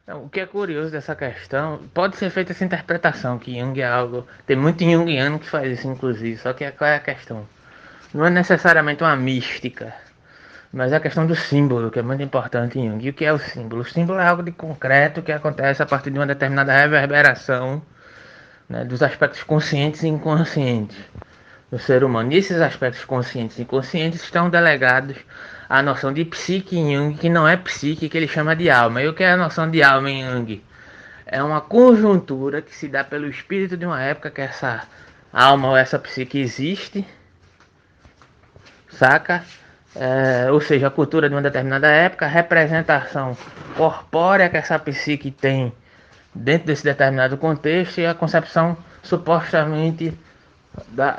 Então, o que é curioso dessa questão, pode ser feita essa interpretação, que Jung é algo. Tem muito Jungiano que faz isso, inclusive, só que qual é a questão? Não é necessariamente uma mística, mas é a questão do símbolo, que é muito importante em Jung. E o que é o símbolo? O símbolo é algo de concreto que acontece a partir de uma determinada reverberação, né, dos aspectos conscientes e inconscientes do ser humano. E esses aspectos conscientes e inconscientes estão delegados à noção de psique em Jung, que não é psique, que ele chama de alma. E o que é a noção de alma em Jung? É uma conjuntura que se dá pelo espírito de uma época que essa alma ou essa psique existe, saca? Ou seja, a cultura de uma determinada época, a representação corpórea que essa psique tem dentro desse determinado contexto e a concepção supostamente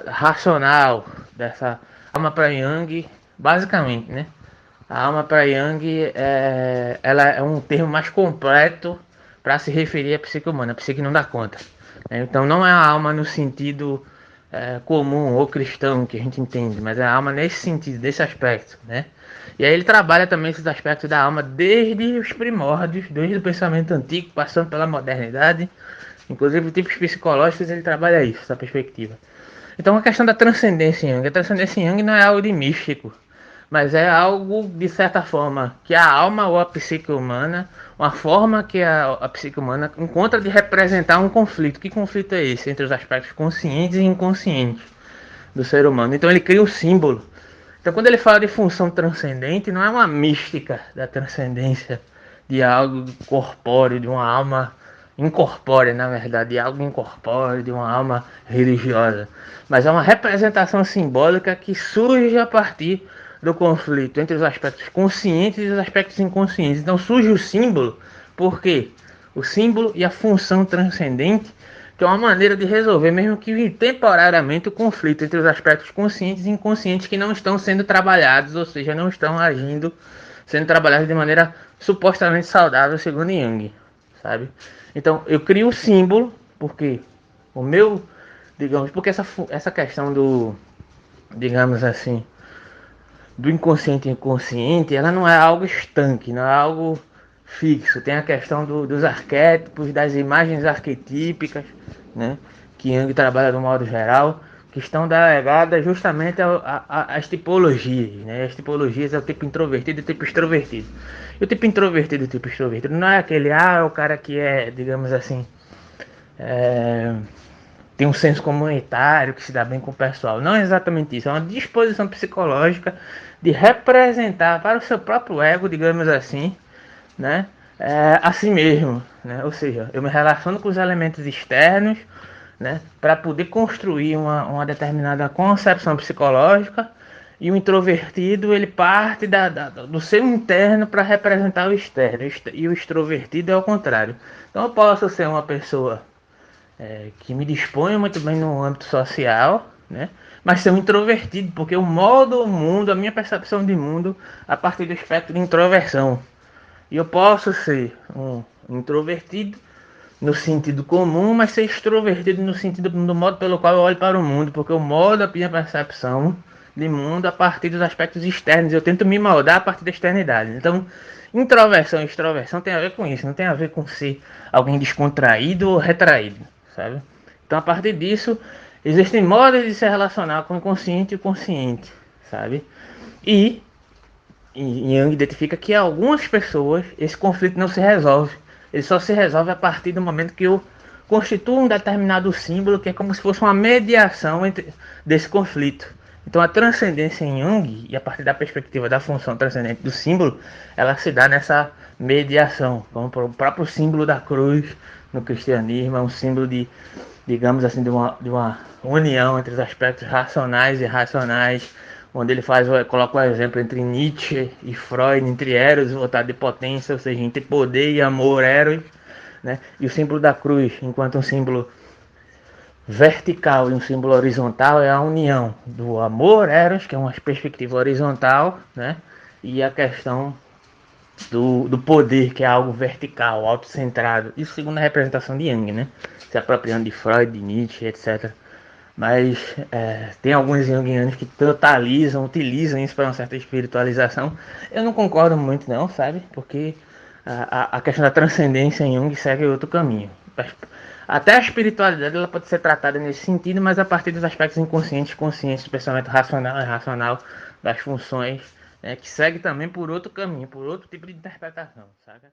racional dessa alma para Jung, basicamente, né? A alma para Jung ela é um termo mais completo para se referir à psique humana. A psique não dá conta. Né? Então não é a alma no sentido comum ou cristão que a gente entende, mas é a alma nesse sentido, desse aspecto, né? E aí ele trabalha também esses aspectos da alma desde os primórdios, desde o pensamento antigo, passando pela modernidade, inclusive tipos psicológicos, ele trabalha isso, essa perspectiva. Então a questão da transcendência em Jung, a transcendência em Jung não é algo de místico, mas é algo, de certa forma, que a alma ou a psique humana, uma forma que a psique humana encontra de representar um conflito. Que conflito é esse? Entre os aspectos conscientes e inconscientes do ser humano. Então ele cria um símbolo. Então quando ele fala de função transcendente, não é uma mística da transcendência de algo corpóreo, de uma alma incorpórea, na verdade, de algo incorpóreo, de uma alma religiosa. Mas é uma representação simbólica que surge a partir do conflito entre os aspectos conscientes e os aspectos inconscientes. Então surge o símbolo, porque o símbolo e a função transcendente, que é uma maneira de resolver, mesmo que temporariamente, o conflito entre os aspectos conscientes e inconscientes que não estão sendo trabalhados, ou seja, não estão agindo, sendo trabalhados de maneira supostamente saudável, segundo Jung, sabe? Então eu crio o símbolo, porque o meu, digamos, porque essa questão do, digamos assim, do inconsciente e inconsciente, ela não é algo estanque, não é algo fixo. Tem a questão dos arquétipos, das imagens arquetípicas, né, que Jung trabalha de um modo geral, que estão delegadas justamente às tipologias. Né? As tipologias é o tipo introvertido e o tipo extrovertido. E o tipo introvertido e o tipo extrovertido não é aquele, é o cara que é, digamos assim, é, tem um senso comunitário, que se dá bem com o pessoal. Não é exatamente isso, é uma disposição psicológica de representar para o seu próprio ego, digamos assim, né, a si mesmo. Né? Ou seja, eu me relaciono com os elementos externos, né, para poder construir uma determinada concepção psicológica. E o introvertido ele parte do seu interno para representar o externo, e o extrovertido é o contrário. Então eu posso ser uma pessoa que me disponho muito bem no âmbito social, né? Mas ser um introvertido, porque eu moldo o mundo, a minha percepção de mundo, a partir do espectro de introversão. E eu posso ser um introvertido no sentido comum, mas ser extrovertido no sentido do modo pelo qual eu olho para o mundo, porque eu moldo a minha percepção de mundo a partir dos aspectos externos. Eu tento me moldar a partir da externidade. Então, introversão e extroversão tem a ver com isso, não tem a ver com ser alguém descontraído ou retraído, sabe? Então, a partir disso, existem modos de se relacionar com o inconsciente e o consciente, sabe? E Jung identifica que algumas pessoas esse conflito não se resolve. Ele só se resolve a partir do momento que eu constituo um determinado símbolo que é como se fosse uma mediação desse conflito. Então a transcendência em Jung, e a partir da perspectiva da função transcendente do símbolo, ela se dá nessa mediação, como o próprio símbolo da cruz no cristianismo, é um símbolo de, digamos assim, de uma união entre os aspectos racionais e irracionais, onde ele coloca o exemplo entre Nietzsche e Freud, entre Eros e vontade de potência, ou seja, entre poder e amor, Eros, né? E o símbolo da cruz, enquanto um símbolo vertical e um símbolo horizontal, é a união do amor, Eros, que é uma perspectiva horizontal, né? E a questão do poder, que é algo vertical, autocentrado. Isso segundo a representação de Jung, né? Se apropriando de Freud, de Nietzsche, etc. Mas tem alguns junguianos que totalizam, utilizam isso para uma certa espiritualização. Eu não concordo muito não, sabe? Porque a questão da transcendência em Jung segue outro caminho. Até a espiritualidade ela pode ser tratada nesse sentido, mas a partir dos aspectos inconscientes e conscientes do pensamento racional e irracional das funções, né, que segue também por outro caminho, por outro tipo de interpretação, sabe?